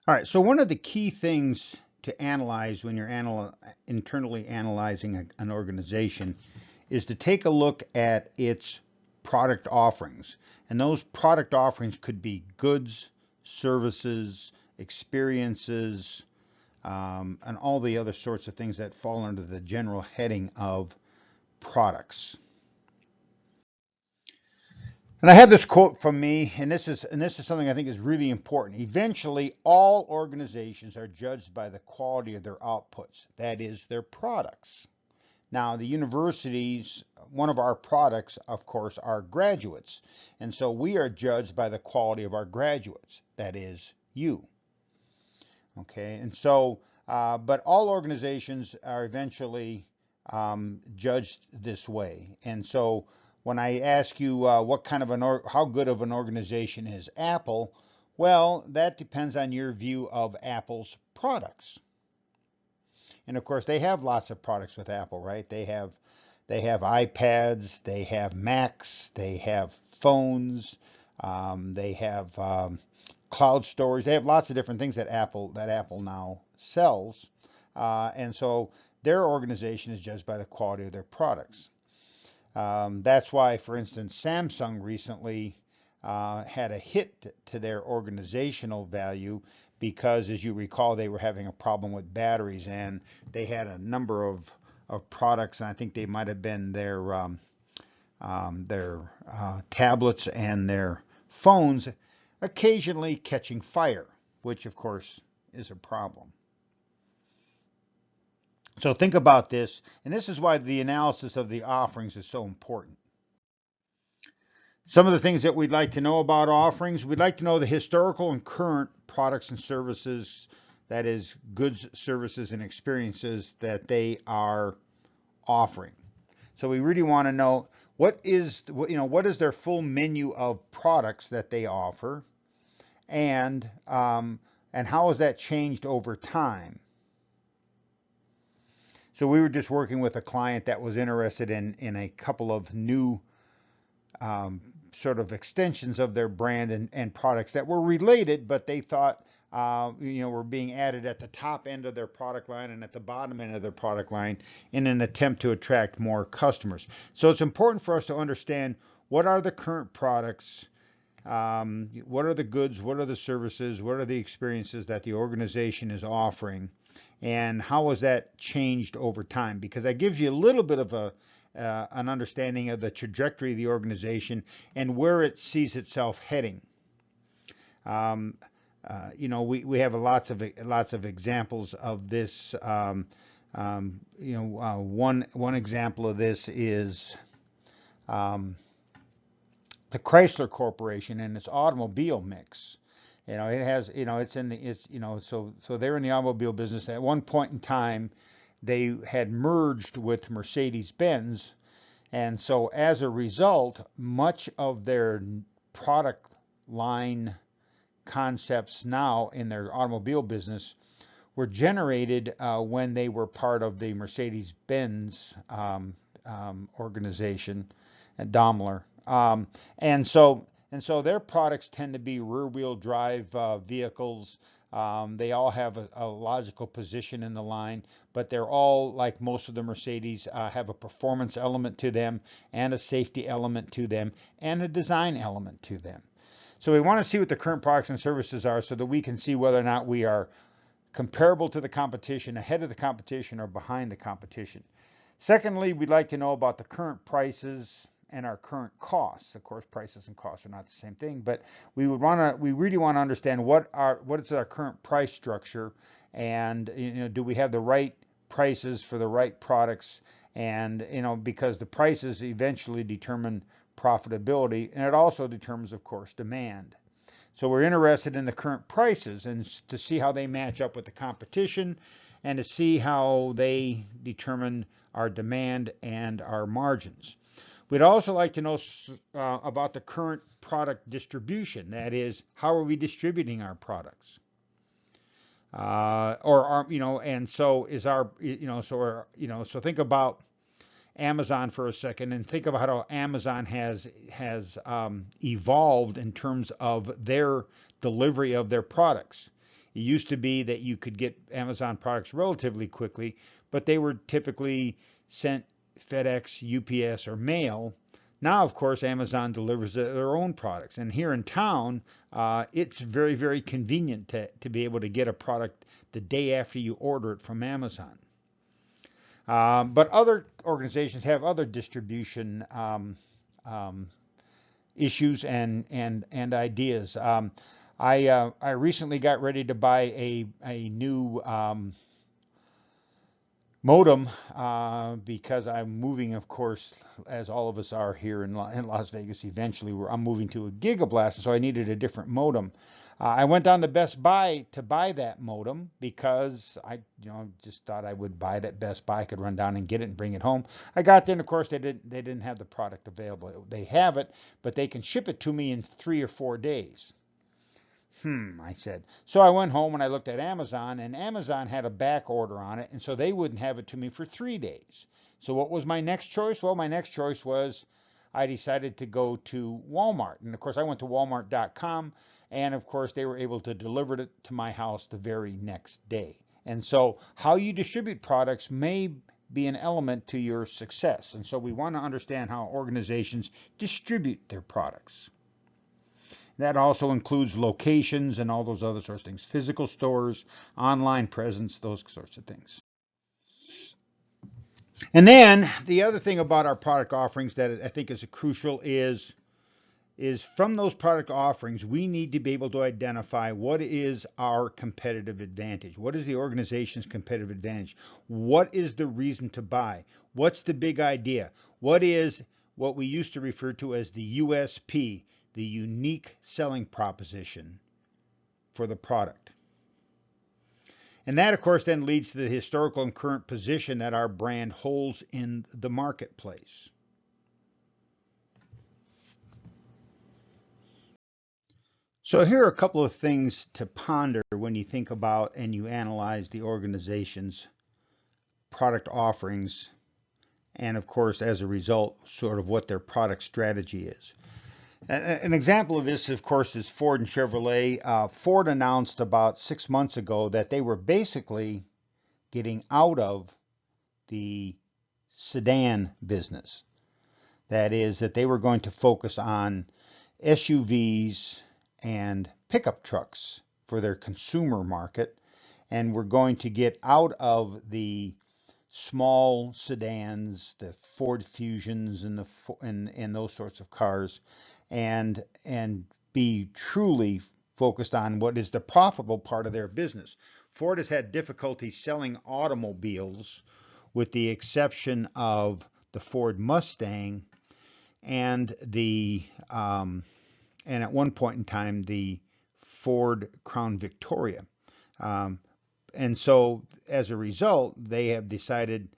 All right, so one of the key things to analyze when you're internally analyzing an organization is to take a look at its product offerings. And those product offerings could be goods, services, experiences, and all the other sorts of things that fall under the general heading of products. And I have this quote from me, and this is something I think is really important. Eventually, all organizations are judged by the quality of their outputs, that is, their products. Now, the universities, one of our products, of course, are graduates. And so we are judged by the quality of our graduates, that is, you. Okay, and so, but all organizations are eventually judged this way. And so, when I ask you what kind of how good of an organization is Apple, well, that depends on your view of Apple's products. And of course, they have lots of products with Apple, right? They have iPads, they have Macs, they have phones, they have cloud storage. They have lots of different things that Apple now sells, and so their organization is judged by the quality of their products. That's why, for instance, Samsung recently had a hit to their organizational value because, as you recall, they were having a problem with batteries and they had a number of products, and I think they might have been their tablets and their phones occasionally catching fire, which of course is a problem. So think about this, and this is why the analysis of the offerings is so important. Some of the things that we'd like to know about offerings, we'd like to know the historical and current products and services, that is, goods, services, and experiences that they are offering. So we really want to know what is their full menu of products that they offer, and how has that changed over time. So we were just working with a client that was interested in a couple of new um, sort of extensions of their brand and products that were related, but they thought were being added at the top end of their product line and at the bottom end of their product line in an attempt to attract more customers. So it's important for us to understand what are the current products, what are the goods, what are the services, what are the experiences that the organization is offering, and how has that changed over time? Because that gives you a little bit of an understanding of the trajectory of the organization and where it sees itself heading. Um, we have lots of examples of this. One example of this is um, the Chrysler Corporation and its automobile mix. It has, so they're in the automobile business. At one point in time, they had merged with Mercedes-Benz, and so as a result, much of their product line concepts now in their automobile business were generated when they were part of the Mercedes-Benz organization, Daimler. And so their products tend to be rear-wheel drive vehicles. They all have a logical position in the line, but they're all, like most of the Mercedes, have a performance element to them, and a safety element to them, and a design element to them. So we want to see what the current products and services are so that we can see whether or not we are comparable to the competition, ahead of the competition, or behind the competition. Secondly, we'd like to know about the current prices and our current costs. Of course, prices and costs are not the same thing, but we really want to understand what is our current price structure, and do we have the right prices for the right products, and because the prices eventually determine profitability, and it also determines, of course, demand. So we're interested in the current prices and to see how they match up with the competition, and to see how they determine our demand and our margins. We'd also like to know about the current product distribution. That is, how are we distributing our products? And so is our, so think about Amazon for a second, and think about how Amazon has evolved in terms of their delivery of their products. It used to be that you could get Amazon products relatively quickly, but they were typically sent FedEx, UPS, or mail. Now, of course, Amazon delivers their own products. And here in town, it's very, very convenient to be able to get a product the day after you order it from Amazon. But other organizations have other distribution um, issues and ideas. I recently got ready to buy a new modem because I'm moving, of course, as all of us are here in Las Vegas. Eventually, I'm moving to a Gigablast, so I needed a different modem. I went down to Best Buy to buy that modem because I, just thought I would buy it at Best Buy. I could run down and get it and bring it home. I got there, and of course, they didn't have the product available. They have it, but they can ship it to me in 3 or 4 days. I said. So I went home and I looked at Amazon, and Amazon had a back order on it, and so they wouldn't have it to me for 3 days. So what was my next choice? Well, my next choice was I decided to go to Walmart. And of course, I went to walmart.com, and of course, they were able to deliver it to my house the very next day. And so, how you distribute products may be an element to your success. And so, we want to understand how organizations distribute their products. That also includes locations and all those other sorts of things, physical stores, online presence, those sorts of things. And then the other thing about our product offerings that I think is crucial is from those product offerings, we need to be able to identify what is our competitive advantage. What is the organization's competitive advantage? What is the reason to buy? What's the big idea? What is what we used to refer to as the USP, the unique selling proposition for the product? And that, of course, then leads to the historical and current position that our brand holds in the marketplace. So here are a couple of things to ponder when you think about and you analyze the organization's product offerings and, of course, as a result, sort of what their product strategy is. An example of this, of course, is Ford and Chevrolet. Ford announced about 6 months ago that they were basically getting out of the sedan business. That is, that they were going to focus on SUVs and pickup trucks for their consumer market, and we're going to get out of the small sedans, the Ford Fusions and those sorts of cars, and be truly focused on what is the profitable part of their business. Ford has had difficulty selling automobiles, with the exception of the Ford Mustang and and at one point in time, the Ford Crown Victoria. And so as a result, they have decided,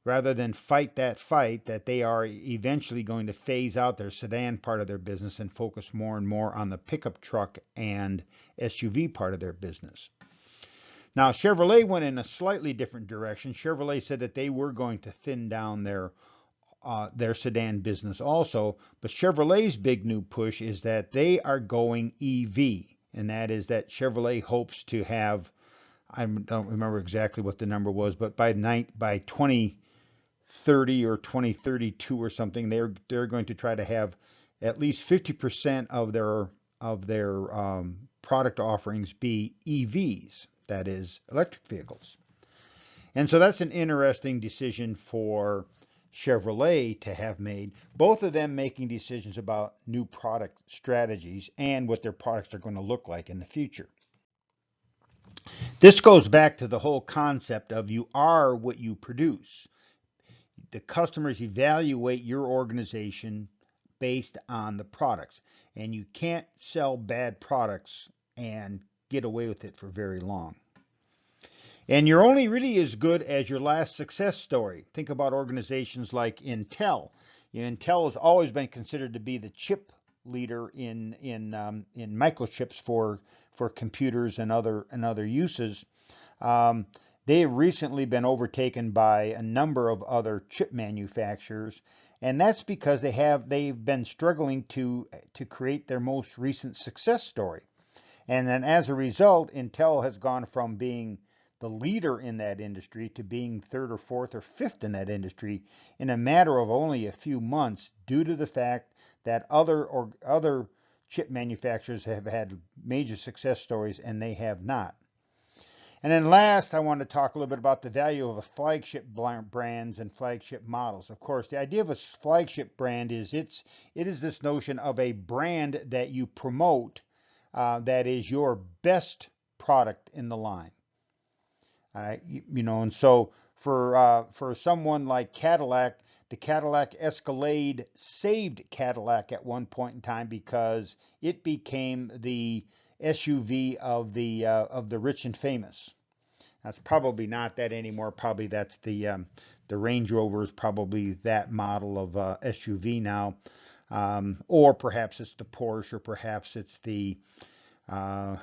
rather than fight, that they are eventually going to phase out their sedan part of their business and focus more and more on the pickup truck and SUV part of their business. Now, Chevrolet went in a slightly different direction. Chevrolet said that they were going to thin down their sedan business also, but Chevrolet's big new push is that they are going EV, and that is that Chevrolet hopes to have, I don't remember exactly what the number was, but by 2030 or 2032 or something, they're going to try to have at least 50% of their product offerings be EVs, that is electric vehicles. And so that's an interesting decision for Chevrolet to have made, both of them making decisions about new product strategies and what their products are going to look like in the future. This goes back to the whole concept of you are what you produce. The customers evaluate your organization based on the products, and you can't sell bad products and get away with it for very long. And you're only really as good as your last success story. Think about organizations like Intel. Intel has always been considered to be the chip leader in microchips for computers and other uses. They have recently been overtaken by a number of other chip manufacturers, and that's because they've been struggling to create their most recent success story. And then as a result, Intel has gone from being the leader in that industry to being third or fourth or fifth in that industry in a matter of only a few months due to the fact that other chip manufacturers have had major success stories and they have not. And then last, I want to talk a little bit about the value of a flagship brands and flagship models. Of course, the idea of a flagship brand is it is this notion of a brand that you promote that is your best product in the line. And so for someone like Cadillac, the Cadillac Escalade saved Cadillac at one point in time because it became the SUV of the rich and famous. That's probably not that anymore. Probably that's the Range Rover is probably that model of SUV now, or perhaps it's the Porsche, or perhaps it's the uh,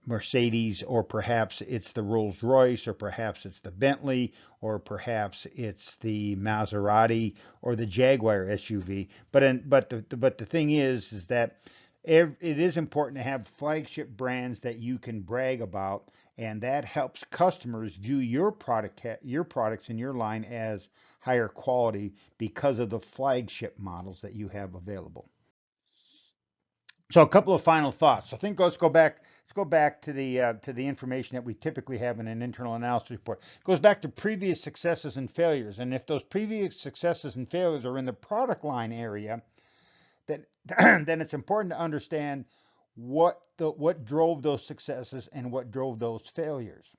Mercedes, or perhaps it's the Rolls Royce, or perhaps it's the Bentley, or perhaps it's the Maserati or the Jaguar SUV. But the thing is that it is important to have flagship brands that you can brag about, and that helps customers view your products in your line as higher quality because of the flagship models that you have available. So a couple of final thoughts. I think let's go back to the information that we typically have in an internal analysis report. It goes back to previous successes and failures, and if those previous successes and failures are in the product line area, then then it's important to understand what drove those successes and what drove those failures.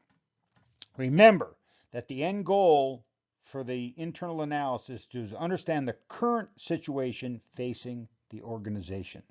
Remember that the end goal for the internal analysis is to understand the current situation facing the organization.